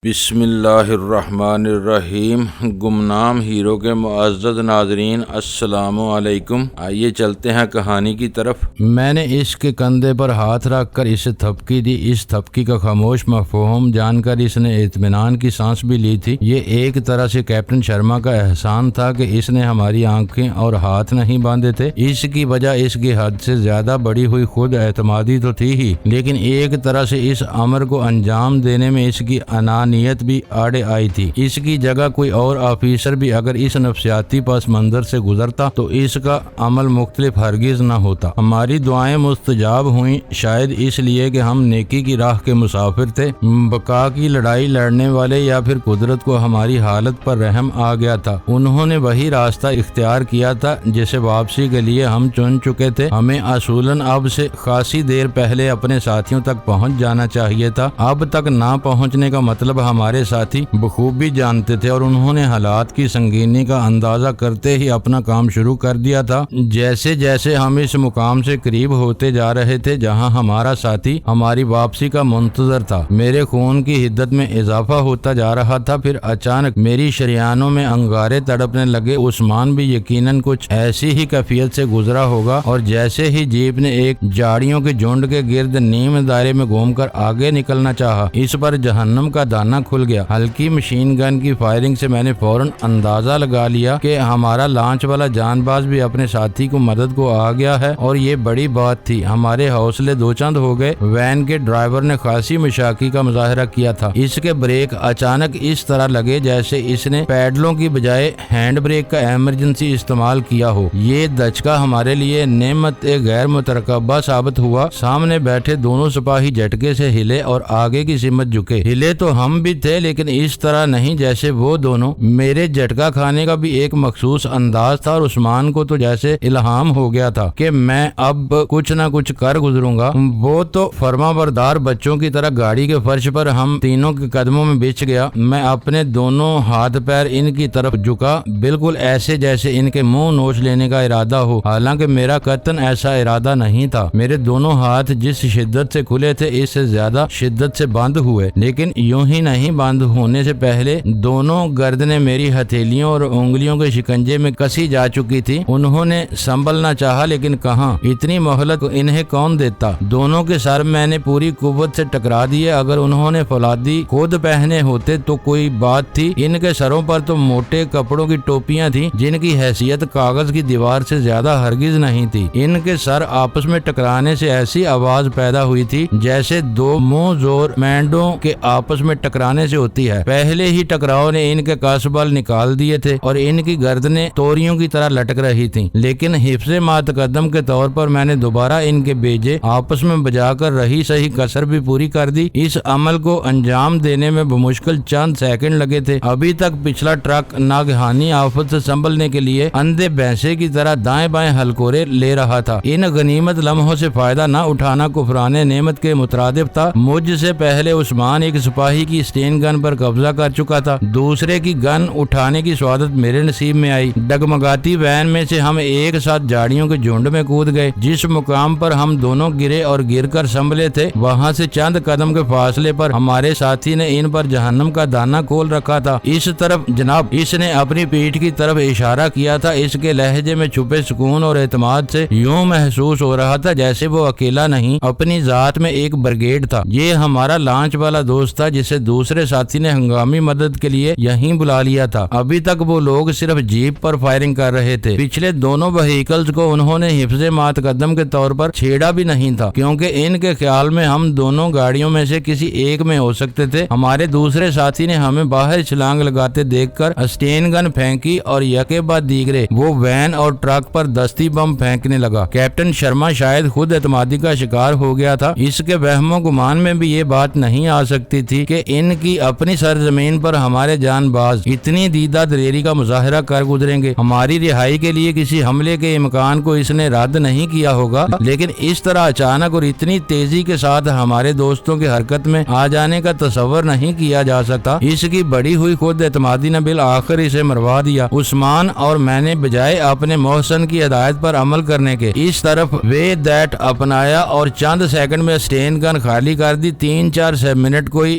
بسم اللہ الرحمن الرحیم۔ گمنام ہیرو کے معزز ناظرین السلام علیکم۔ آئیے چلتے ہیں کہانی کی طرف۔ میں نے اس کے کندھے پر ہاتھ رکھ کر اسے تھپکی دی۔ اس تھپکی کا خاموش مفہوم جان کر اس نے اطمینان کی سانس بھی لی تھی۔ یہ ایک طرح سے کیپٹن شرما کا احسان تھا کہ اس نے ہماری آنکھیں اور ہاتھ نہیں باندھے تھے۔ اس کی وجہ اس کی حد سے زیادہ بڑی ہوئی خود اعتمادی تو تھی ہی، لیکن ایک طرح سے اس امر کو انجام دینے میں اس کی نیت بھی آڑے آئی تھی۔ اس کی جگہ کوئی اور آفیسر بھی اگر اس نفسیاتی پس منظر سے گزرتا تو اس کا عمل مختلف ہرگز نہ ہوتا۔ ہماری دعائیں مستجاب ہوئیں، شاید اس لیے کہ ہم نیکی کی راہ کے مسافر تھے، بقا کی لڑائی لڑنے والے، یا پھر قدرت کو ہماری حالت پر رحم آ گیا تھا۔ انہوں نے وہی راستہ اختیار کیا تھا جسے واپسی کے لیے ہم چن چکے تھے۔ ہمیں اصولاً اب سے خاصی دیر پہلے اپنے ساتھیوں تک پہنچ جانا چاہیے تھا۔ اب تک نہ پہنچنے کا مطلب ہمارے ساتھی بخوبی جانتے تھے اور انہوں نے حالات کی سنگینی کا اندازہ کرتے ہی اپنا کام شروع کر دیا تھا۔ جیسے جیسے ہم اس مقام سے قریب ہوتے جا رہے تھے جہاں ہمارا ساتھی ہماری واپسی کا منتظر تھا، میرے خون کی حدت میں اضافہ ہوتا جا رہا تھا۔ پھر اچانک میری شریانوں میں انگارے تڑپنے لگے۔ عثمان بھی یقیناً کچھ ایسی ہی کیفیت سے گزرا ہوگا، اور جیسے ہی جیپ نے ایک جھاڑیوں کے جھنڈ کے گرد نیم دائرے میں گھوم کر آگے نکلنا چاہا، اس پر جہنم کا دانہ کھل گیا۔ ہلکی مشین گن کی فائرنگ سے میں نے فوراً اندازہ لگا لیا کہ ہمارا لانچ والا جان باز بھی اپنے ساتھی کو مدد کو آ گیا ہے، اور یہ بڑی بات تھی۔ ہمارے حوصلے دو چند ہو گئے۔ وین کے ڈرائیور نے خاصی مشاقی کا مظاہرہ کیا تھا۔ اس کے بریک اچانک اس طرح لگے جیسے اس نے پیڈلوں کی بجائے ہینڈ بریک کا ایمرجنسی استعمال کیا ہو۔ یہ دھچکا ہمارے لیے نعمت غیر مترقبہ ثابت ہوا۔ سامنے بیٹھے دونوں سپاہی جھٹکے سے ہلے اور آگے کی سمت جھکے۔ ہلے تو ہم بھی تھے، لیکن اس طرح نہیں جیسے وہ دونوں۔ میرے جھٹکا کھانے کا بھی ایک مخصوص انداز تھا، اور عثمان کو تو جیسے الہام ہو گیا تھا کہ میں اب کچھ نہ کچھ کر گزروں گا۔ وہ تو فرما بردار بچوں کی طرح گاڑی کے فرش پر ہم تینوں کے قدموں میں بچھ گیا۔ میں اپنے دونوں ہاتھ پیر ان کی طرف جھکا، بالکل ایسے جیسے ان کے منہ نوچ لینے کا ارادہ ہو، حالانکہ میرا قطعاً ایسا ارادہ نہیں تھا۔ میرے دونوں ہاتھ جس شدت سے کھلے تھے اس سے زیادہ شدت سے بند ہوئے، لیکن یوں ہی نہیں، بند ہونے سے پہلے دونوں گردنیں میری ہتھیلیوں اور انگلیوں کے شکنجے میں کسی جا چکی تھی۔ انہوں نے سنبھلنا چاہا، لیکن کہاں، اتنی مہلت انہیں کون دیتا۔ دونوں کے سر میں نے پوری قوت سے ٹکرا دیے۔ اگر انہوں نے فولادی خود پہنے ہوتے تو کوئی بات تھی، ان کے سروں پر تو موٹے کپڑوں کی ٹوپیاں تھیں جن کی حیثیت کاغذ کی دیوار سے زیادہ ہرگز نہیں تھی۔ ان کے سر آپس میں ٹکرانے سے ایسی آواز پیدا ہوئی تھی جیسے دو منہ زور مینڈوں کے آپس میں ٹکرانے سے ہوتی ہے۔ پہلے ہی ٹکراؤ نے ان کے کاسبال نکال دیے تھے اور ان کی گردنیں توریوں کی طرح لٹک رہی تھیں، لیکن حفظ متقدم کے طور پر میں نے دوبارہ ان کے بیجے آپس میں بجا کر رہی صحیح کسر بھی پوری کر دی۔ اس عمل کو انجام دینے میں بمشکل چند سیکنڈ لگے تھے۔ ابھی تک پچھلا ٹرک ناگہانی آفت سے سنبھلنے کے لیے اندھے بھینسے کی طرح دائیں بائیں ہلکورے لے رہا تھا۔ ان غنیمت لمحوں سے فائدہ نہ اٹھانا کفران نعمت کے مترادف تھا۔ مجھ سے پہلے عثمان ایک سپاہی کی اسٹین گن پر قبضہ کر چکا تھا، دوسرے کی گن اٹھانے کی سعادت میرے نصیب میں آئی۔ ڈگمگاتی وین میں سے ہم ایک ساتھ جھاڑیوں کے جھنڈ میں کود گئے۔ جس مقام پر ہم دونوں گرے اور گر کر سنبھلے تھے، وہاں سے چند قدم کے فاصلے پر ہمارے ساتھی نے ان پر جہنم کا دانہ کھول رکھا تھا۔ اس طرف جناب، اس نے اپنی پیٹھ کی طرف اشارہ کیا تھا۔ اس کے لہجے میں چھپے سکون اور اعتماد سے یوں محسوس ہو رہا تھا جیسے وہ اکیلا نہیں، اپنی ذات میں ایک بریگیڈ تھا۔ یہ ہمارا لانچ والا دوست تھا جسے دوسرے ساتھی نے ہنگامی مدد کے لیے یہیں بلا لیا تھا۔ ابھی تک وہ لوگ صرف جیپ پر فائرنگ کر رہے تھے۔ پچھلے دونوں وہیکلز کو انہوں نے حفظ متقدم کے طور پر چھیڑا بھی نہیں تھا، کیونکہ ان کے خیال میں ہم دونوں گاڑیوں میں سے کسی ایک میں ہو سکتے تھے۔ ہمارے دوسرے ساتھی نے ہمیں باہر چھلانگ لگاتے دیکھ کر اسٹین گن پھینکی اور یکے بعد دیگرے وہ وین اور ٹرک پر دستی بم پھینکنے لگا۔ کیپٹن شرما شاید خود اعتمادی کا شکار ہو گیا تھا۔ اس کے وہم و گمان میں بھی یہ بات نہیں آ سکتی تھی کہ ان کی اپنی سرزمین پر ہمارے جان باز اتنی دیدہ دلیری کا مظاہرہ کر گزریں گے۔ ہماری رہائی کے لیے کسی حملے کے امکان کو اس نے رد نہیں کیا ہوگا، لیکن اس طرح اچانک اور اتنی تیزی کے ساتھ ہمارے دوستوں کی حرکت میں آ جانے کا تصور نہیں کیا جا سکتا۔ اس کی بڑی ہوئی خود اعتمادی نے بالآخر اسے مروا دیا۔ عثمان اور میں نے بجائے اپنے محسن کی ہدایت پر عمل کرنے کے اس طرف وے دیٹ اپنایا اور چند سیکنڈ میں اسٹین گن خالی کر دی۔ 3-4 منٹ کوئی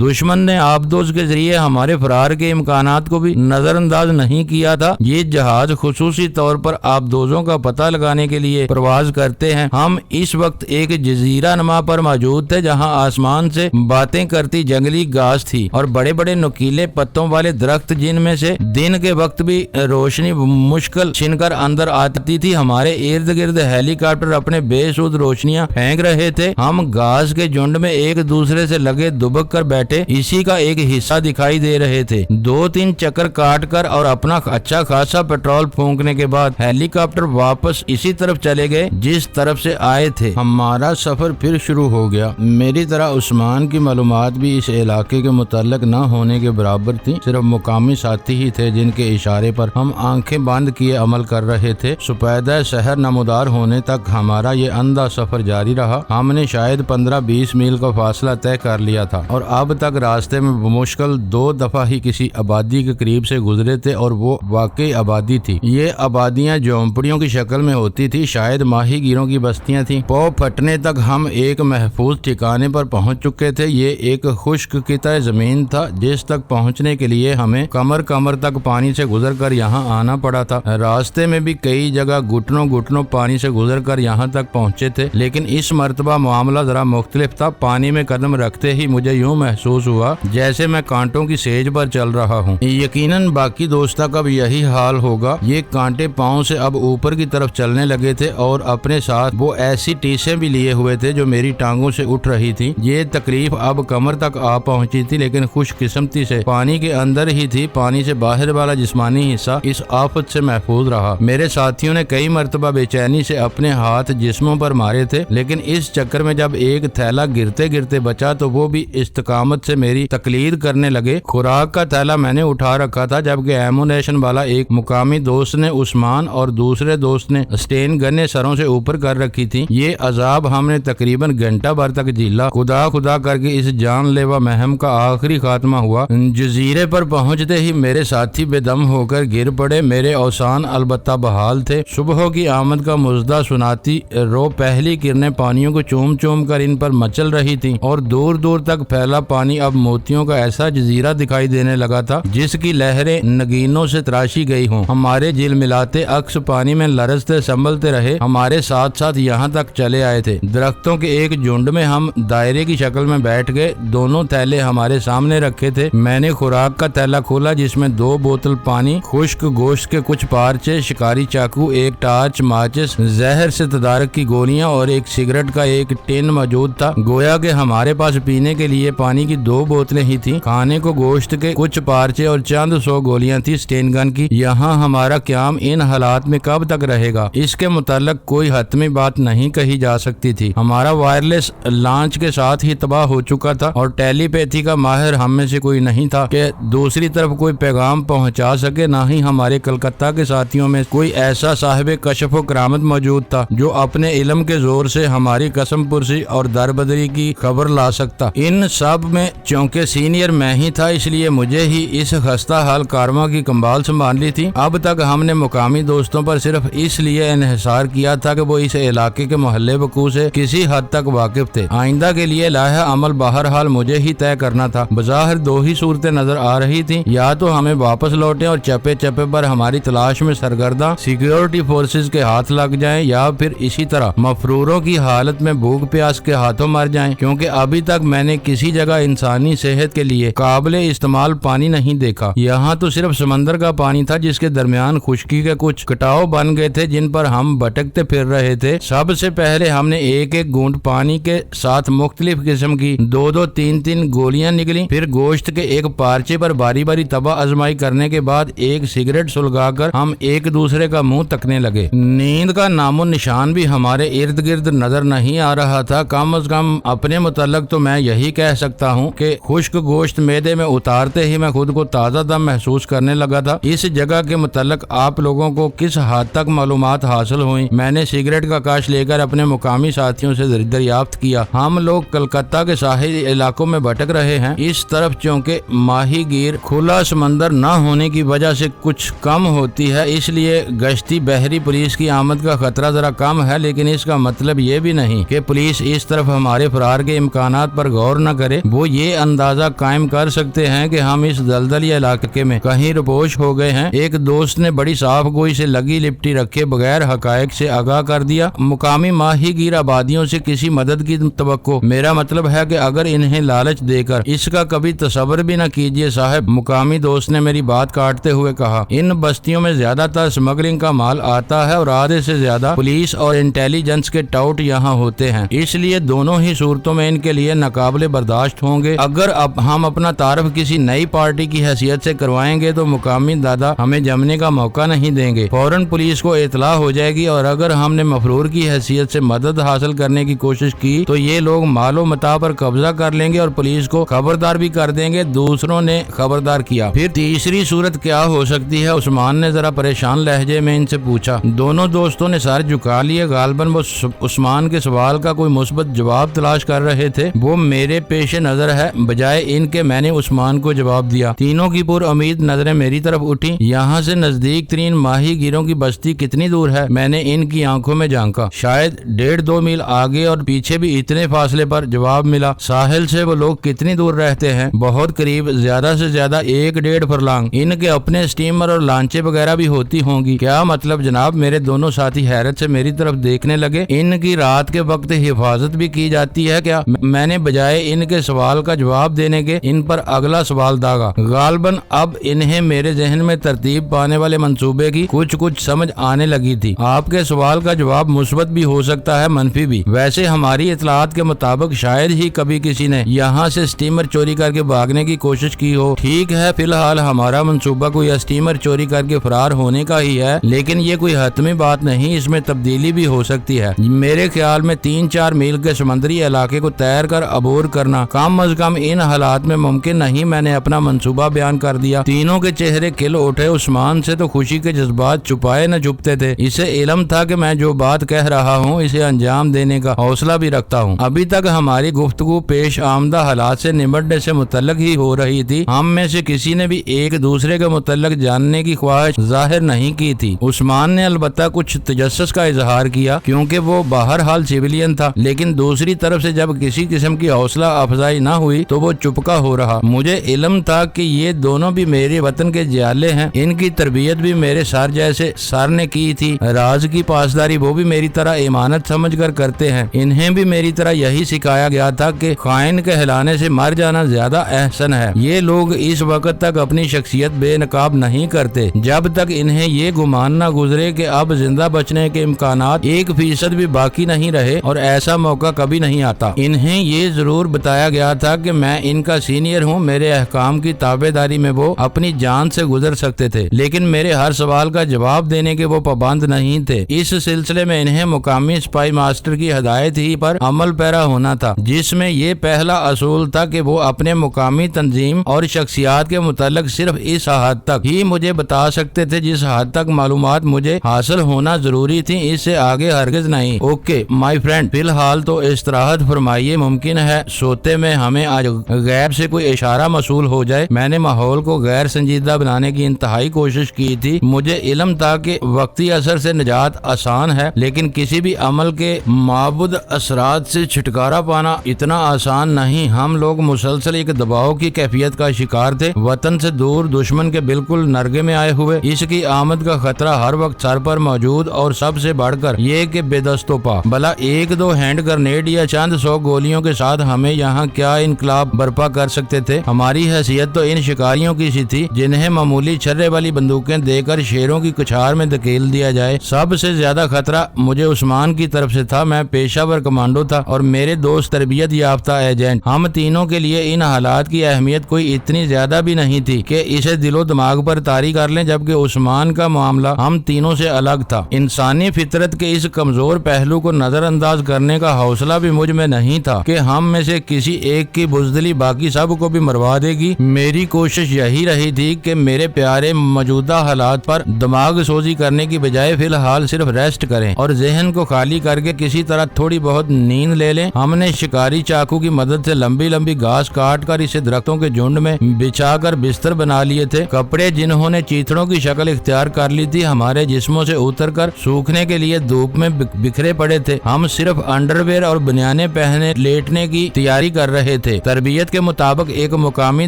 دشمن نے آبدوز کے ذریعے ہمارے فرار کے امکانات کو بھی نظر انداز نہیں کیا تھا۔ یہ جہاز خصوصی طور پر آبدوزوں کا پتہ لگانے کے لیے پرواز کرتے ہیں۔ ہم اس وقت ایک جزیرہ نما پر موجود تھے جہاں آسمان سے باتیں کرتی جنگلی گھاس تھی اور بڑے بڑے نوکیلے پتوں والے درخت جن میں سے دن کے وقت بھی روشنی مشکل چھن کر اندر آتی تھی۔ ہمارے ارد گرد ہیلی کاپٹر اپنے بے سود روشنیاں پھینک رہے تھے۔ ہم گھاس کے جھنڈ میں ایک دوسرے سے لگے دبک کر بیٹھے اسی کا ایک حصہ دکھائی دے رہے تھے۔ 2-3 چکر کاٹ کر اور اپنا اچھا خاصا پیٹرول پھونکنے کے بعد ہیلی کاپٹر واپس اسی طرف چلے گئے جس طرف سے آئے تھے۔ ہمارا سفر پھر شروع ہو گیا۔ میری طرح عثمان کی معلومات بھی اس علاقے کے متعلق نہ ہونے کے برابر تھی۔ صرف مقامی ساتھی ہی تھے جن کے اشارے پر ہم آنکھیں بند کیے عمل کر رہے تھے۔ سپیدہ سحر نمودار ہونے تک ہمارا یہ اندھا سفر جاری رہا۔ ہم نے شاید 15-20 میل کا فاصلہ طے کر لیا تھا اور اب تک راستے میں بمشکل 2 دفعہ ہی کسی آبادی کے قریب سے گزرے تھے اور وہ واقعی آبادی تھی۔ یہ آبادیاں جھونپڑیوں کی شکل میں ہوتی تھی، شاید ماہی گیروں کی بستیاں تھیں۔ پاؤں پھٹنے تک ہم ایک محفوظ ٹھکانے پر پہنچ چکے تھے۔ یہ ایک خشک قطع زمین تھا جس تک پہنچنے کے لیے ہمیں کمر تک پانی سے گزر کر یہاں آنا پڑا تھا۔ راستے میں بھی کئی جگہ گھٹنوں پانی سے گزر کر یہاں تک پہنچے تھے، لیکن اس مرتبہ معاملہ ذرا مختلف تھا۔ پانی میں قدم رکھتے ہی مجھے یوں محسوس ہوا جیسے میں کانٹوں کی سیج پر چل رہا ہوں۔ یقیناً باقی دوستوں کا بھی یہی حال ہوگا۔ یہ کانٹے پاؤں سے اب اوپر کی طرف چلنے لگے تھے اور اپنے ساتھ وہ ایسی ٹیسیں بھی لیے ہوئے تھے جو میری ٹانگوں سے اٹھ رہی تھی۔ یہ تکلیف اب کمر تک آ پہنچی تھی، لیکن خوش قسمتی سے پانی کے اندر ہی تھی۔ پانی سے باہر والا جسمانی حصہ اس آفت سے محفوظ رہا۔ میرے ساتھیوں نے کئی مرتبہ بے چینی سے اپنے ہاتھ جسموں پر مارے تھے، لیکن اس چکر میں جب ایک تھیلا گرتے گرتے بچا تو وہ بھی استقامت سے میری تقلید کرنے لگے۔ خوراک کا تھیلا میں نے اٹھا رکھا تھا، جبکہ ایمونیشن والا ایک مقامی دوست نے عثمان اور دوسرے دوست نے اسٹین گنیں سروں سے اوپر کر رکھی تھی۔ یہ عذاب ہم نے تقریباً گھنٹہ بھر تک جھیلا۔ خدا کر کے اس جان لیوا مہم کا آخری خاتمہ ہوا۔ جزیرے پر پہنچتے ہی میرے ساتھی بے دم ہو کر گر پڑے۔ میرے اوسان البتہ بحال تھے۔ صبح کی آمد کا مژدہ سناتی رو پہلی کرنیں پانیوں کو چوم چوم کر ان پر مچل رہی تھی اور دور دور تک پھیلا پانی اب موتیوں کا ایسا جزیرہ دکھائی دینے لگا تھا جس کی لہریں نگینوں سے تراشی گئی ہوں۔ ہمارے جل ملاتے عکس پانی میں لرزتے سنبھلتے رہے، ہمارے ساتھ ساتھ یہاں تک چلے آئے تھے۔ درختوں کے ایک جھنڈ میں ہم دائرے کی شکل میں بیٹھ گئے۔ دونوں تھیلے ہمارے سامنے رکھے تھے۔ میں نے خوراک کا تھیلا کھولا جس میں 2 بوتل پانی، خشک گوشت کے کچھ پارچے، شکاری چاقو، ایک ٹارچ، ماچس، زہر سے تدارک کی گولیاں اور ایک سگریٹ کا ایک ٹین موجود تھا۔ گویا کہ ہمارے پاس پینے کے لیے پانی کی 2 بوتلیں ہی تھیں۔ کھانے کو گوشت کے کچھ پارچے اور چند 100 گولیاں تھی اسٹین گن کی۔ یہاں ہمارا قیام ان حالات میں کب تک رہے گا، اس کے متعلق کوئی حتمی بات نہیں کہی جا سکتی تھی۔ ہمارا وائرلیس لانچ کے ساتھ ہی تباہ ہو چکا تھا اور ٹیلی پیتھی کا ماہر ہم میں سے کوئی نہیں تھا کہ دوسری طرف کوئی پیغام پہنچا سکے۔ نہ ہی ہمارے کلکتہ کے ساتھیوں میں کوئی ایسا صاحب کشف و کرامت موجود تھا جو اپنے علم کے زور سے ہماری قسم پرسی اور دربدری کی خبر لا سکتا۔ ان سب میں چونکہ سینئر میں ہی تھا، اس لیے مجھے ہی اس خستہ حال کارواں کی کمبال سنبھال لی تھی۔ اب تک ہم نے مقامی دوستوں پر صرف اس لیے انحصار کیا تھا کہ وہ اس علاقے کے محلے وقوع سے کسی حد تک واقف تھے۔ آئندہ کے لیے لائحہ عمل بہرحال مجھے ہی طے کرنا تھا۔ بظاہر 2 ہی صورتیں نظر آ رہی تھیں، یا تو ہمیں واپس لوٹیں اور چپے چپے پر ہماری تلاش میں سرگرداں سیکیورٹی فورسز کے ہاتھ لگ جائیں، یا پھر اسی طرح مفروروں کی حالت میں بھوک پیاس کے ہاتھوں مر جائیں، کیونکہ ابھی تک میں نے کسی جگہ انسانی صحت کے لیے قابل استعمال پانی نہیں دیکھا۔ یہاں تو صرف سمندر کا پانی تھا جس کے درمیان خشکی کے کچھ کٹاؤ بن گئے تھے جن پر ہم بھٹکتے پھر رہے تھے۔ سب سے پہلے ہم نے ایک ایک گھونٹ پانی کے ساتھ مختلف قسم کی 2-2 3-3 گولیاں نکلی، پھر گوشت کے ایک پارچے پر باری باری تباہ آزمائی کرنے کے بعد ایک سگریٹ سلگا کر ہم ایک دوسرے کا منہ تکنے لگے۔ نیند کا نام و نشان بھی ہمارے ارد گرد نظر نہیں آ رہا تھا۔ کم از کم اپنے متعلق تو میں یہی کہہ سکتا ہوں کہ خشک گوشت معدے میں اتارتے ہی میں خود کو تازہ دم محسوس کرنے لگا تھا۔ اس جگہ کے متعلق آپ لوگوں کو کس حد تک معلومات حاصل ہوئیں؟ میں نے سگریٹ کا کاش لے کر اپنے مقامی ساتھیوں سے دریافت کیا۔ ہم لوگ کلکتہ کے ساحلی علاقوں میں بھٹک رہے ہیں۔ اس طرف چونکہ ماہی گیر کھلا سمندر نہ ہونے کی وجہ سے کچھ کم ہوتی ہے، اس لیے گشتی بحری پولیس کی آمد کا خطرہ ذرا کم ہے، لیکن اس کا مطلب یہ بھی نہیں کہ پولیس اس طرف ہمارے فرار کے امکانات پر غور نہ کرے وہ یہ اندازہ قائم کر سکتے ہیں کہ ہم اس دلدلی علاقے میں کہیں رپوش ہو گئے ہیں۔ ایک دوست نے بڑی صاف گوئی سے لگی لپٹی رکھے بغیر حقائق سے آگاہ کر دیا۔ مقامی ماہی گیر آبادیوں سے کسی مدد کی توقع، میرا مطلب ہے کہ اگر انہیں لالچ دے کر اس کا کبھی تصور بھی نہ کیجیے صاحب، مقامی دوست نے میری بات کاٹتے ہوئے کہا۔ ان بستیوں میں زیادہ تر اسمگلنگ کا مال آتا ہے اور آدھے سے زیادہ پولیس اور انٹیلیجنس کے ٹاؤٹ یہاں ہوتے ہیں، اس لیے دونوں ہی صورتوں میں ان کے لیے ناقابل برداشت ہوں گے۔ اگر اب ہم اپنا تعارف کسی نئی پارٹی کی حیثیت سے کروائیں گے تو مقامی دادا ہمیں جمنے کا موقع نہیں دیں گے، فوراً پولیس کو اطلاع ہو جائے گی، اور اگر ہم نے مفرور کی حیثیت سے مدد حاصل کرنے کی کوشش کی تو یہ لوگ مال و متاع پر قبضہ کر لیں گے اور پولیس کو خبردار بھی کر دیں گے۔ دوسروں نے خبردار کیا۔ پھر تیسری صورت کیا ہو سکتی ہے؟ عثمان نے ذرا پریشان لہجے میں ان سے پوچھا۔ دونوں دوستوں نے سر جھکا لیے، غالباً وہ عثمان کے سوال کا کوئی مثبت جواب تلاش کر رہے تھے۔ وہ میرے پیش نظر ہے، بجائے ان کے میں نے عثمان کو جواب دیا۔ تینوں کی پر امید نظریں میری طرف اٹھی۔ یہاں سے نزدیک ترین ماہی گیروں کی بستی کتنی دور ہے؟ میں نے ان کی آنکھوں میں جھانکا۔ شاید 1.5-2 میل آگے اور پیچھے بھی اتنے فاصلے پر، جواب ملا۔ ساحل سے وہ لوگ کتنی دور رہتے ہیں؟ بہت قریب، زیادہ سے زیادہ 1-1.5 فرلانگ۔ ان کے اپنے سٹیمر اور لانچے وغیرہ بھی ہوتی ہوں گی۔ کیا مطلب جناب؟ میرے دونوں ساتھی حیرت سے میری طرف دیکھنے لگے۔ ان کی رات کے وقت حفاظت بھی کی جاتی ہے کیا؟ میں نے بجائے ان کے سوال کا جواب دینے کے ان پر اگلا سوال داغا۔ غالباً اب انہیں میرے ذہن میں ترتیب پانے والے منصوبے کی کچھ سمجھ آنے لگی تھی۔ آپ کے سوال کا جواب مثبت بھی ہو سکتا ہے، منفی بھی۔ ویسے ہماری اطلاعات کے مطابق شاید ہی کبھی کسی نے یہاں سے سٹیمر چوری کر کے بھاگنے کی کوشش کی ہو۔ ٹھیک ہے، فی الحال ہمارا منصوبہ کوئی سٹیمر چوری کر کے فرار ہونے کا ہی ہے، لیکن یہ کوئی حتمی بات نہیں، اس میں تبدیلی بھی ہو سکتی ہے۔ میرے خیال میں 3-4 میل کے سمندری علاقے کو تیر کر عبور کرنا کم از کم ان حالات میں ممکن نہیں۔ میں نے اپنا منصوبہ بیان کر دیا۔ تینوں کے چہرے کھل اٹھے۔ عثمان سے تو خوشی کے جذبات چھپائے نہ چھپتے تھے۔ اسے علم تھا کہ میں جو بات کہہ رہا ہوں اسے انجام دینے کا حوصلہ بھی رکھتا ہوں۔ ابھی تک ہماری گفتگو پیش آمدہ حالات سے نمٹنے سے متعلق ہی ہو رہی تھی۔ ہم میں سے کسی نے بھی ایک دوسرے کے متعلق جاننے کی خواہش ظاہر نہیں کی تھی۔ عثمان نے البتہ کچھ تجسس کا اظہار کیا کیونکہ وہ بہرحال سویلین تھا، لیکن دوسری طرف سے جب کسی قسم کی حوصلہ افزائی نہ ہوئی تو وہ چپکا ہو رہا۔ مجھے علم تھا کہ یہ دونوں بھی میرے وطن کے جیالے ہیں، ان کی تربیت بھی میرے سر جیسے سر نے کی تھی۔ راز کی پاسداری وہ بھی میری طرح ایمانت سمجھ کر کرتے ہیں۔ انہیں بھی میری طرح یہی سکھایا گیا تھا کہ خائن کہلانے سے مر جانا زیادہ احسن ہے۔ یہ لوگ اس وقت تک اپنی شخصیت بے نقاب نہیں کرتے جب تک انہیں یہ گمان نہ گزرے کہ اب زندہ بچنے کے امکانات 1% بھی باقی نہیں رہے، اور ایسا موقع کبھی نہیں آتا۔ انہیں یہ ضرور بتایا گیا تھا کہ میں ان کا سینئر ہوں، میرے احکام کی تابعداری میں وہ اپنی جان سے گزر سکتے تھے، لیکن میرے ہر سوال کا جواب دینے کے وہ پابند نہیں تھے۔ اس سلسلے میں انہیں مقامی سپائی ماسٹر کی ہدایت ہی پر عمل پیرا ہونا تھا، جس میں یہ پہلا اصول تھا کہ وہ اپنے مقامی تنظیم اور شخصیات کے متعلق صرف اس حد تک ہی مجھے بتا سکتے تھے جس حد تک معلومات مجھے حاصل ہونا ضروری تھی، اس سے آگے ہرگز نہیں۔ اوکے مائی فرینڈ، فی الحال تو استراحت فرمائیے۔ ممکن ہے سوتے میں ہمیں آج غیب سے کوئی اشارہ موصول ہو جائے۔ میں نے ماحول کو غیر سنجیدہ بنانے کی انتہائی کوشش کی تھی۔ مجھے علم تھا کہ وقتی اثر سے نجات آسان ہے، لیکن کسی بھی عمل کے معبود اثرات سے چھٹکارا پانا اتنا آسان نہیں۔ ہم لوگ مسلسل ایک دباؤ کی کیفیت کا شکار تھے، وطن سے دور، دشمن کے بالکل نرگے میں آئے ہوئے۔ اس کی آمد کا خطرہ ہر وقت سر پر موجود، اور سب سے بڑھ کر یہ کہ بے دست و پا، بھلا 1-2 ہینڈ گرنیڈ یا چند 100 گولیوں کے ساتھ ہمیں یہاں کیا انقلاب برپا کر سکتے تھے؟ ہماری حیثیت تو ان شکاریوں کی سی تھی جنہیں معمولی چھرے والی بندوقیں دے کر شیروں کی کچھار میں دھکیل دیا جائے۔ سب سے زیادہ خطرہ مجھے عثمان کی طرف سے تھا۔ میں پیشہ ور کمانڈو تھا اور میرے دوست تربیت یافتہ ایجنٹ۔ ہم تینوں کے لیے ان حالات کی اہمیت کوئی اتنی زیادہ بھی نہیں تھی کہ اسے دل و دماغ پر طاری کر لیں، جبکہ عثمان کا معاملہ ہم تینوں سے الگ تھا۔ انسانی فطرت کے اس کمزور پہلو کو نظر انداز کرنے کا حوصلہ بھی مجھ میں نہیں تھا کہ ہم میں سے کسی ایک کی بزدلی باقی سب کو بھی مروا دے گی۔ میری کوشش یہی رہی تھی کہ میرے پیارے موجودہ حالات پر دماغ سوزی کرنے کی بجائے فی الحال صرف ریسٹ کریں اور ذہن کو خالی کر کے کسی طرح تھوڑی بہت نیند لے لیں۔ ہم نے شکاری چاقو کی مدد سے لمبی لمبی گھاس کاٹ کر اسے درختوں کے جھنڈ میں بچھا کر بستر بنا لیے تھے۔ کپڑے جنہوں نے چیتڑوں کی شکل اختیار کر لی تھی ہمارے جسموں سے اتر کر سوکھنے کے لیے دھوپ میں بکھرے پڑے تھے۔ ہم صرف انڈر ویئر اور بنیانیں پہنے لیٹنے کی تیاری کر رہے تھے۔ تربیت کے مطابق ایک مقامی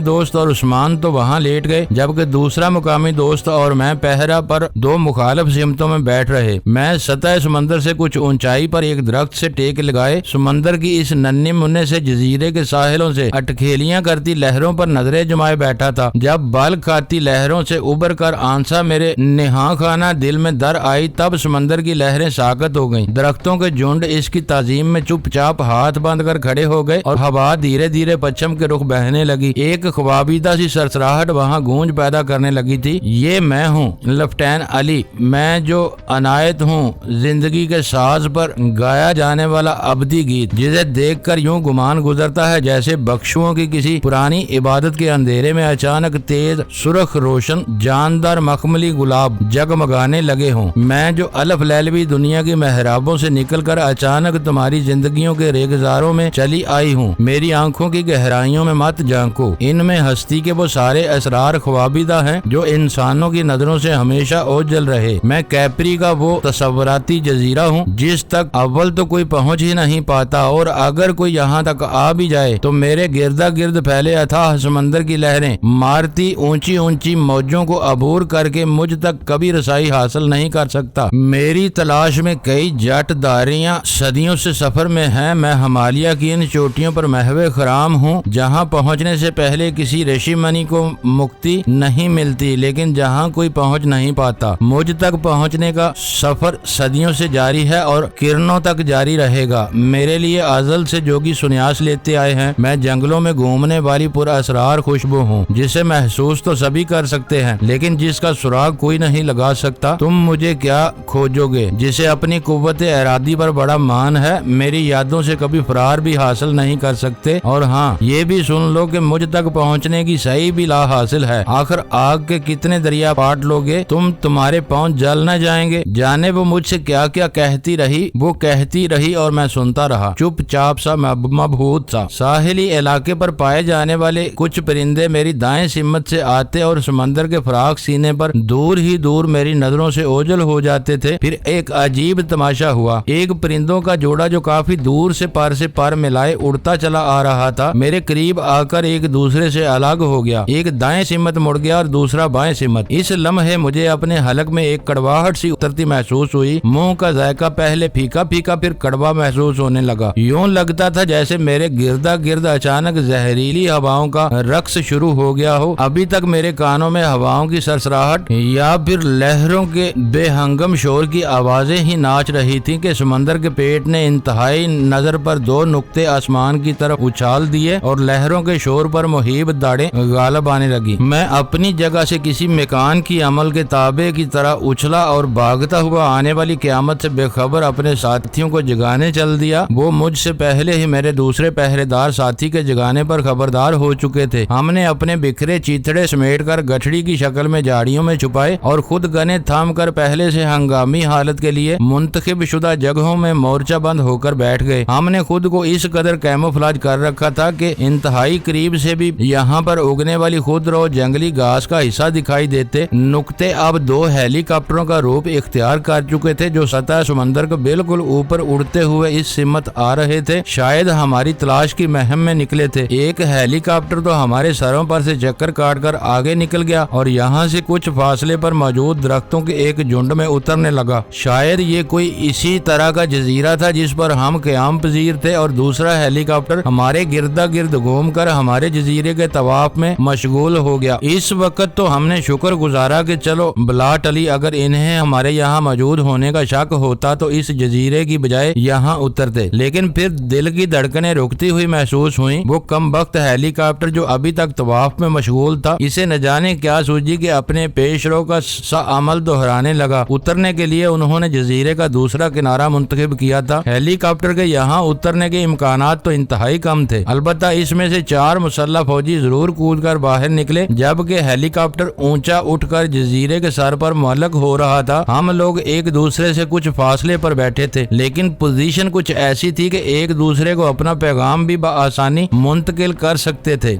دوست اور عثمان تو وہاں لیٹ گئے، جبکہ دوسرا مقامی دوست اور میں پہرا پر دو مخالف سمتوں میں بیٹھ رہے۔ میں سطح سمندر سے کچھ اونچائی پر ایک درخت سے ٹیک لگائے سمندر کی اس ننھے مننے سے جزیرے کے ساحلوں سے اٹکھیلیاں کرتی لہروں پر نظریں جمائے بیٹھا تھا۔ جب بال کھاتی لہروں سے ابھر کر آنسا میرے نہاں خانہ دل میں در آئی، تب سمندر کی لہریں ساکت ہو گئیں۔ درختوں کے جھنڈ اس کی تعظیم میں چپ چاپ ہاتھ باندھ کر کھڑے ہو گئے اور ہوا دھیرے دھیرے پچھم کے رخ بہنے لگی۔ ایک خوابیدہ سی سرسراہٹ وہاں گونج پیدا کرنے لگی تھی۔ یہ میں ہوں لیفٹیننٹ علی، میں جو عنایت ہوں، زندگی کے ساز پر گایا جانے والا ابدی گیت، جسے دیکھ کر یوں گمان گزرتا ہے جیسے بخشوؤں کی کسی پرانی عبادت کے اندھیرے میں اچانک تیز سرخ روشن جاندار مخملی گلاب جگمگانے لگے ہوں۔ میں جو الف لیلوی دنیا کی محرابوں سے نکل کر اچانک تمہاری زندگیوں کے ریگزاروں میں چلی آئی ہوں۔ میری آنکھوں کی گہرائیوں میں مت جھانکو، ان میں ہستی کے وہ سارے اسرار خوابیدہ ہیں جو انسانوں کی نظروں سے ہمیشہ اوجھل رہے۔ میں کیپری کا وہ تصوراتی جزیرہ ہوں جس تک اول تو کوئی پہنچ ہی نہیں پاتا، اور اگر کوئی یہاں تک آ بھی جائے تو میرے گردا گرد پھیلے اتھاہ سمندر کی لہریں مارتی اونچی اونچی موجوں کو عبور کر کے مجھ تک کبھی رسائی حاصل نہیں کر سکتا۔ میری تلاش میں کئی جٹ داریاں صدیوں سے سفر میں ہیں۔ میں ہمالیہ کی ان چوٹیوں پر محو خرام ہوں جہاں پہنچنے سے پہلے کسی رشی منی کو مکتی نہیں ملتی، لیکن جہاں کوئی پہنچ نہیں پاتا۔ مجھ تک پہنچنے کا سفر صدیوں سے جاری ہے اور کرنوں تک جاری رہے گا۔ میرے لیے ازل سے جوگی سنیاس لیتے آئے ہیں۔ میں جنگلوں میں گھومنے والی پر اسرار خوشبو ہوں جسے محسوس تو سبھی کر سکتے ہیں لیکن جس کا سراغ کوئی نہیں لگا سکتا۔ تم مجھے کیا کھوجو گے جسے اپنی قوت ارادی پر بڑا مان ہے، میری یادوں سے کبھی فرار بھی حاصل نہیں کر سکتے۔ اور ہاں، یہ بھی سن لو کہ مجھ تک پہنچنے کی صحیح بھی لا حاصل ہے۔ آخر آگ کے کتنے دریا پاٹ لوگے تم، تمہارے پاؤں جل نہ جائیں گے؟ جانے وہ مجھ سے کیا کیا کہتی رہی، وہ کہتی رہی اور میں سنتا رہا، چپ چاپ سا، مبہوت سا۔ ساحلی علاقے پر پائے جانے والے کچھ پرندے میری دائیں سمت سے آتے اور سمندر کے فراق سینے پر دور ہی دور میری نظروں سے اوجھل ہو جاتے تھے۔ پھر ایک عجیب تماشا ہوا۔ ایک پرندوں کا جوڑا جو کافی دور سے پر ملائے اڑتا چلا آ رہا تھا، میرے قریب آ کر ایک دوسرے سے الگ ہو گیا۔ ایک دائیں سمت مڑ گیا اور دوسرا بائیں سمت۔ اس لمحے مجھے اپنے حلق میں ایک کڑواہٹ سی اترتی محسوس ہوئی۔ منہ کا ذائقہ پہلے پھیکا پھیکا پھر کڑوا محسوس ہونے لگا۔ یوں لگتا تھا جیسے میرے گردا گرد اچانک زہریلی ہواؤں کا رقص شروع ہو گیا ہو۔ ابھی تک میرے کانوں میں ہواؤں کی سرسراہٹ یا پھر لہروں کے بے ہنگم شور کی آوازیں ہی ناچ رہی تھیں کہ سمندر کے پیٹ نے انتہائی نظر پر دو نقطے آسمان کی طرف اچھال دیے اور لہروں کے شور پر مہیب داڑیں غالب آنے لگی۔ میں اپنی جگہ سے کسی میکان کی عمل کے تابع کی طرح اچھلا اور بھاگتا ہوا آنے والی قیامت سے بے خبر اپنے ساتھیوں کو جگانے چل دیا۔ وہ مجھ سے پہلے ہی میرے دوسرے پہرے دار ساتھی کے جگانے پر خبردار ہو چکے تھے۔ ہم نے اپنے بکھرے چیتڑے سمیٹ کر گٹھڑی کی شکل میں جاڑیوں میں چھپائے اور خود گنے تھام کر پہلے سے ہنگامی حالت کے لیے منتخب شدہ جگہوں میں مورچہ بند ہو کر بیٹھ گئے۔ ہم نے خود کو اس قدر کیموفلاج کر رکھا تھا کہ انتہائی قریب سے بھی یہاں پر اگنے والی خودرو جنگلی گھاس کا حصہ دکھائی دیتے۔ نقطے اب دو ہیلی کاپٹروں کا روپ اختیار کر چکے تھے جو سطح سمندر کو بالکل اوپر اڑتے ہوئے اس سمت آ رہے تھے۔ شاید ہماری تلاش کی مہم میں نکلے تھے۔ ایک ہیلی کاپٹر تو ہمارے سروں پر سے چکر کاٹ کر آگے نکل گیا اور یہاں سے کچھ فاصلے پر موجود درختوں کے ایک جھنڈ میں اترنے لگا۔ شاید یہ کوئی اسی طرح کا جزیرہ تھا جس پر ہم قیام پذیر تھے اور دوسرا ہیلی کاپٹر ہمارے گردا گرد گھوم کر ہمارے جزیرے کے طواف میں مشغول ہو گیا۔ اس وقت تو ہم نے شکر گزارا کہ چلو بلا ٹلی، اگر انہیں ہمارے یہاں موجود ہونے کا شک ہوتا تو اس جزیرے کی بجائے یہاں اترتے۔ لیکن پھر دل کی دھڑکنیں رکتی ہوئی محسوس ہوئیں۔ وہ کم وقت ہیلی کاپٹر جو ابھی تک طواف میں مشغول تھا، اسے نہ جانے کیا سوچی کہ اپنے پیش رو کا سا عمل دہرانے لگا۔ اترنے کے لیے انہوں نے جزیرے کا دوسرا کنارہ منتخب کیا تھا۔ ہیلی کاپٹر کے یہاں اترنے کے امکانات تو انتہائی کم تھے، البتہ اس میں سے 4 مسلح فوجی ضرور کود کر باہر نکلے۔ جبکہ ہیلی کاپٹر اونچا اٹھ کر جزیرے کے سر پر معلق ہو رہا تھا، ہم لوگ ایک دوسرے سے کچھ فاصلے پر بیٹھے تھے، لیکن پوزیشن کچھ ایسی تھی کہ ایک دوسرے کو اپنا پیغام بھی بآسانی منتقل کر سکتے تھے۔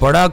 بڑا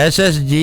SSG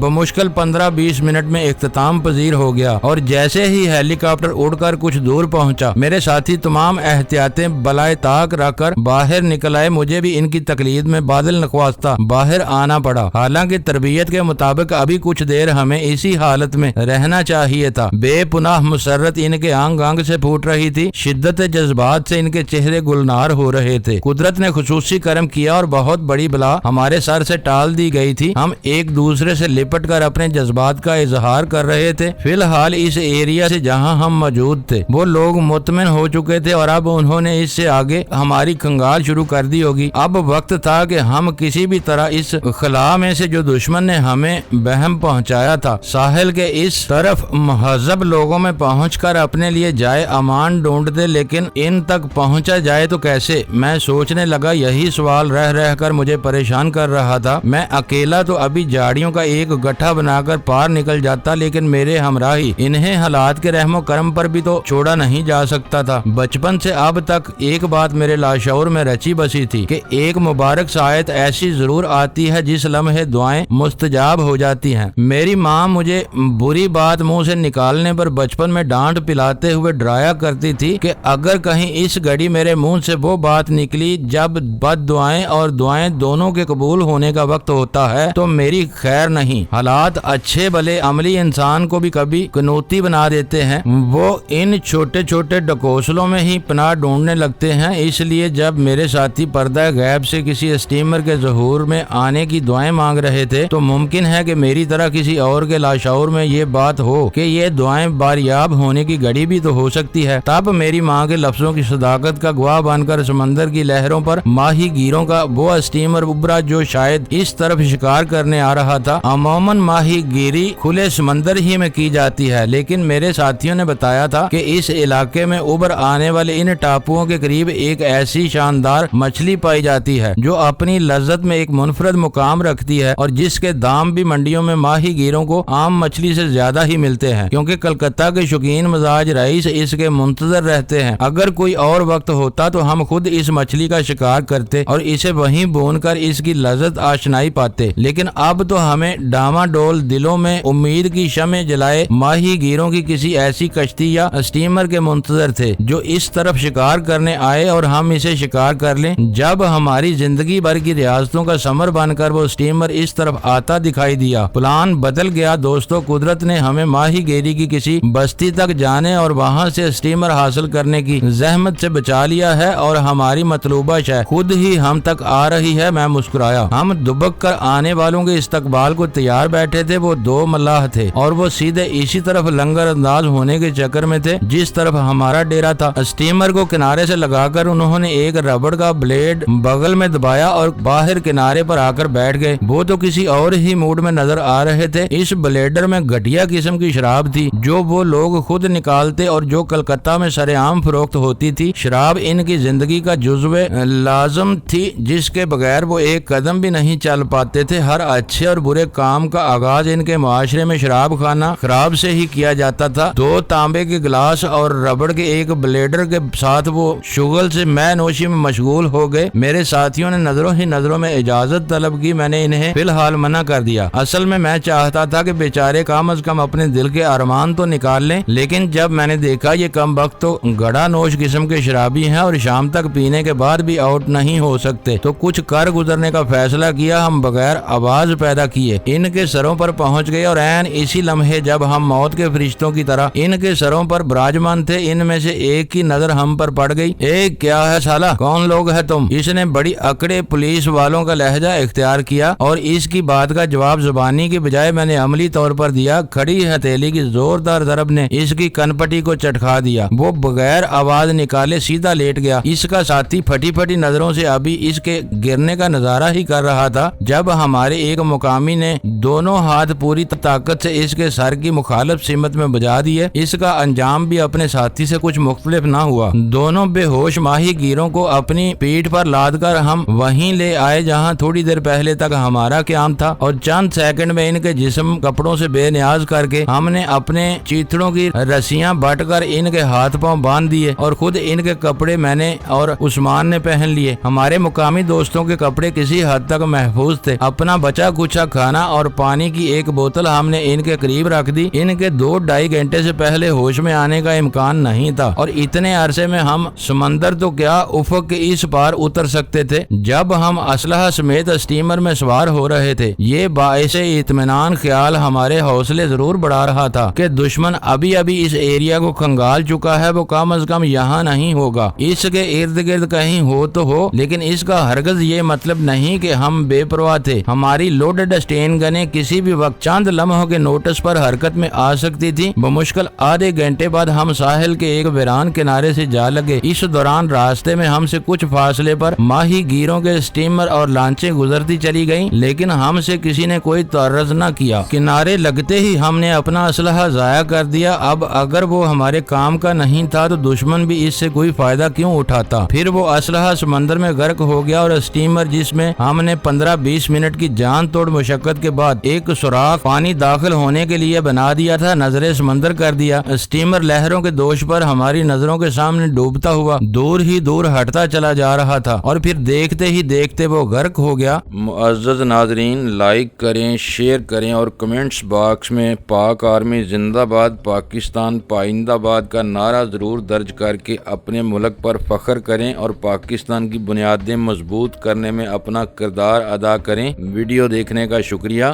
بمشکل 15-20 منٹ میں اختتام پذیر ہو گیا، اور جیسے ہی ہیلی کاپٹر اڑ کر کچھ دور پہنچا میرے ساتھی تمام احتیاطیں بالائے طاق رکھ کر باہر نکل آئے۔ مجھے بھی ان کی تقلید میں بادل نخواستہ باہر آنا پڑا، حالانکہ تربیت کے مطابق ابھی کچھ دیر ہمیں اسی حالت میں رہنا چاہیے تھا۔ بے پناہ مسرت ان کے آنگ آنگ سے پھوٹ رہی تھی، شدت جذبات سے ان کے چہرے گلنار ہو رہے تھے۔ قدرت نے خصوصی کرم کیا اور بہت بڑی بلا ہمارے سر سے ٹال دی گئی تھی۔ ہم ایک دوسرے سے لپٹ کر اپنے جذبات کا اظہار کر رہے تھے۔ فی الحال اس ایریا سے جہاں ہم موجود تھے وہ لوگ مطمئن ہو چکے تھے اور اب انہوں نے اس سے آگے ہماری کنگال شروع کر دی ہوگی۔ اب وقت تھا کہ ہم کسی بھی طرح اس خلا میں سے جو دشمن نے ہمیں بہم پہنچایا تھا ساحل کے اس طرف مہذب لوگوں میں پہنچ کر اپنے لیے جائے امان ڈھونڈتے، لیکن ان تک پہنچا جائے تو کیسے؟ میں سوچنے لگا، یہی سوال رہ رہ کر مجھے پریشان کر رہا تھا۔ میں اکیلا تو ابھی جاڑیوں کا ایک گٹھا بنا کر پار نکل جاتا، لیکن میرے ہمراہی انہیں حالات کے رحم و کرم پر بھی تو چھوڑا نہیں جا سکتا تھا۔ بچپن سے اب تک ایک بات میرے لاشعور میں رچی بسی تھی کہ ایک مبارک ساعت ایسی ضرور آتی ہے جس لمحے دعائیں مستجاب ہو جاتی ہیں۔ میری ماں مجھے بری بات منہ سے نکالنے پر بچپن میں ڈانٹ پلاتے ہوئے ڈرایا کرتی تھی کہ اگر کہیں اس گھڑی میرے منہ سے وہ بات نکلی جب بد دعائیں اور دعائیں دونوں کے قبول ہونے کا وقت ہوتا ہے تو میری خیر نہیں۔ حالات اچھے بھلے عملی انسان کو بھی کبھی قنوتی بنا دیتے ہیں، وہ ان چھوٹے چھوٹے ڈکوسلوں میں ہی پناہ ڈھونڈنے لگتے ہیں۔ اس لیے جب میرے ساتھی پردہ غیب سے کسی اسٹیمر کے ظہور میں آنے کی دعائیں مانگ رہے تھے تو ممکن ہے کہ میری طرح کسی اور کے لاشعور میں یہ بات ہو کہ یہ دعائیں باریاب ہونے کی گھڑی بھی تو ہو سکتی ہے۔ تب میری ماں کے لفظوں کی صداقت کا گواہ بن کر سمندر کی لہروں پر ماہی گیروں کا وہ اسٹیمر ابھرا جو شاید اس طرف شکار کرنے آ رہا تھا۔ عموماً ماہی گیری کھلے سمندر ہی میں کی جاتی ہے، لیکن میرے ساتھیوں نے بتایا تھا کہ اس علاقے میں ابھر آنے والے ان ٹاپوؤں کے قریب ایک ایسی شاندار مچھلی پائی جاتی ہے جو اپنی لذت میں ایک منفرد مقام رکھتی ہے اور جس کے دام بھی منڈیوں میں ماہی گیروں کو عام مچھلی سے زیادہ ہی ملتے ہیں، کیونکہ کلکتہ کے شوقین مزاج رئیس اس کے منتظر رہتے ہیں۔ اگر کوئی اور وقت ہوتا تو ہم خود اس مچھلی کا شکار کرتے اور اسے وہیں بھون کر اس کی لذت آشنائی پاتے، لیکن اب تو ہمیں ڈاماڈول دلوں میں امید کی شمع جلائے ماہی گیروں کی کسی ایسی کشتی یا اسٹیمر کے منتظر تھے جو اس طرف شکار کرنے آئے اور ہم اسے شکار کر لیں۔ جب ہماری زندگی بھر کی ریاستوں کا سمر بن کر وہ اسٹیمر اس طرف آتا دکھائی دیا، پلان بدل گیا۔ دوستو، قدرت نے ہمیں ماہی گیری کی کسی بستی تک جانے اور وہاں سے اسٹیمر حاصل کرنے کی زحمت سے بچا لیا ہے اور ہماری مطلوبہ شے خود ہی ہم تک آ رہی ہے۔ میں مسکرایا۔ ہم دبک کر آنے والوں کے استقبال کو تیار بیٹھے تھے۔ وہ دو ملاح تھے اور وہ سیدھے اسی طرف لنگر انداز ہونے کے چکر میں تھے جس طرف ہمارا ڈیرا تھا۔ اسٹیمر کو کنارے سے لگا کر انہوں نے ایک ربڑ کا بلیڈ بغل میں دبایا اور باہر کنارے پر آ کر بیٹھ گئے۔ وہ تو کسی اور ہی موڈ میں نظر آ رہے تھے۔ اس بلیڈر میں گھٹیا قسم کی شراب تھی جو وہ لوگ خود نکالتے اور جو کلکتہ میں سر عام فروخت ہوتی تھی۔ شراب ان کی زندگی کا جزو لازم تھی جس کے بغیر وہ ایک قدم بھی نہیں چل پاتے تھے۔ ہر اچھے اور برے کام کا آغاز ان کے معاشرے میں شراب خانہ خراب سے ہی کیا جاتا تھا۔ دو تانبے کے گلاس اور ربڑ کے ایک بلیڈر کے ساتھ وہ شغل سے میں نوشی میں مشغول ہو گئے۔ میرے ساتھیوں نے نظروں ہی نظروں میں اجازت طلب کی۔ میں نے انہیں فی الحال منع کر دیا۔ اصل میں چاہتا تھا کہ بیچارے کم از کم اپنے دل کے ارمان تو نکال لیں، لیکن جب میں نے دیکھا یہ کم وقت تو گڑا نوش قسم کے شرابی ہیں اور شام تک پینے کے بعد بھی آؤٹ نہیں ہو سکتے تو کچھ کر گزرنے کا فیصلہ کیا۔ ہم بغیر آواز پیدا کیے ان کے سروں پر پہنچ گئے اور عین اسی لمحے جب ہم موت کے فرشتوں کی طرح ان کے سروں پر براجمان تھے، ان میں سے ایک کی نظر ہم پر پڑ گئی۔ کیا ہے سالہ، کون لوگ ہے تم؟ اس نے بڑی اکڑے پولیس والوں کا لہجہ اختیار کیا اور اس کی بات کا جواب زبانی کی بجائے میں نے عملی طور پر دیا۔ کھڑی ہتھیلی کی زوردار ضرب نے اس کی کنپٹی کو چٹکا دیا۔ وہ بغیر آواز نکالے سیدھا لیٹ گیا۔ اس کا ساتھی پھٹی پھٹی نظروں سے ابھی اس کے گرنے کا نظارہ ہی کر رہا تھا جب ہمارے ایک مقامی نے دونوں ہاتھ پوری طاقت سے اس کے سر کی مخالف سمت میں بجا دیے۔ اس کا انجام بھی اپنے ساتھی سے کچھ مختلف نہ ہوا۔ دونوں بے ہوش ماہی گیروں کو اپنی پیٹھ پر لاد کر ہم وہیں لے آئے جہاں تھوڑی دیر پہلے تک ہمارا قیام تھا، اور چند سیکنڈ میں ان کے جسم کپڑوں سے بے نیاز کر کے ہم نے اپنے چیتڑوں کی رسیاں بٹ کر ان کے ہاتھ پاؤں باندھ دیے اور خود ان کے کپڑے میں نے اور عثمان نے پہن لیے۔ ہمارے مقامی دوستوں کے کپڑے کسی حد تک محفوظ تھے۔ اپنا بچا کچھا کھانا اور پانی کی ایک بوتل ہم نے ان کے قریب رکھ دی۔ ان کے 2-2.5 گھنٹے سے پہلے ہوش میں آنے کا امکان نہیں تھا اور اتنے عرصے میں ہم سمندر تو کیا افق کے اس پار اتر سکتے تھے۔ جب ہم اسلحہ سمیت اسٹیمر میں سوار ہو رہے تھے، یہ باعث اطمینان خیال ہمارے حوصلے ضرور بڑھا رہا تھا کہ دشمن ابھی اس ایریا کو کھنگال چکا ہے، وہ کم از کم یہاں نہیں ہوگا۔ اس کے ارد گرد کہیں ہو تو ہو، لیکن اس کا ہرگز یہ مطلب نہیں کہ ہم بے پرواہ تھے۔ ہماری لوڈڈ اسٹین گنیں کسی بھی وقت چند لمحوں کے نوٹس پر حرکت میں آ سکتی تھی۔ بمشکل آدھے گھنٹے بعد ہم ساحل کے ایک ویران کنارے سے جا لگے۔ اس دوران راستے میں ہم سے کچھ فاصلے پر ماہی گیروں کے اسٹیمر اور لانچیں گزرتی چلی گئیں، لیکن ہم سے کسی نے کوئی تعرض نہ کیا۔ کنارے لگتے ہی ہم نے اپنا اسلحہ ضائع کر دیا۔ اب اگر وہ ہمارے کام کا نہیں تھا تو دشمن بھی اس سے کوئی فائدہ کیوں اٹھاتا؟ پھر وہ اسلحہ سمندر میں غرق ہو گیا اور اسٹیمر جس میں ہم نے 15-20 منٹ کی جان توڑ مشقت کے بعد ایک سوراخ پانی داخل ہونے کے لیے بنا دیا تھا، نظر سمندر کر دیا۔ اسٹیمر لہروں کے دوش پر ہماری نظروں کے سامنے ڈوبتا ہوا دور ہی دور ہٹتا چلا جا رہا تھا اور پھر دیکھتے ہی دیکھتے وہ غرق ہو گیا۔ معزز ناظرین، لائک کریں، شیئر کریں اور کمنٹس باکس میں پاک آرمی زندہ باد، پاکستان پائندہ باد کا نعرہ ضرور درج کر کے اپنے ملک پر فخر کریں اور پاکستان کی بنیادیں مضبوط کرنے میں اپنا کردار ادا کریں۔ ویڈیو دیکھنے کا شکریہ۔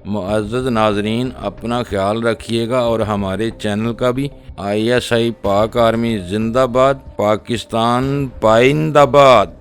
معزز ناظرین، اپنا خیال رکھیے گا اور ہمارے چینل کا بھی۔ ISI پاک آرمی زندہ باد، پاکستان پائندہ باد۔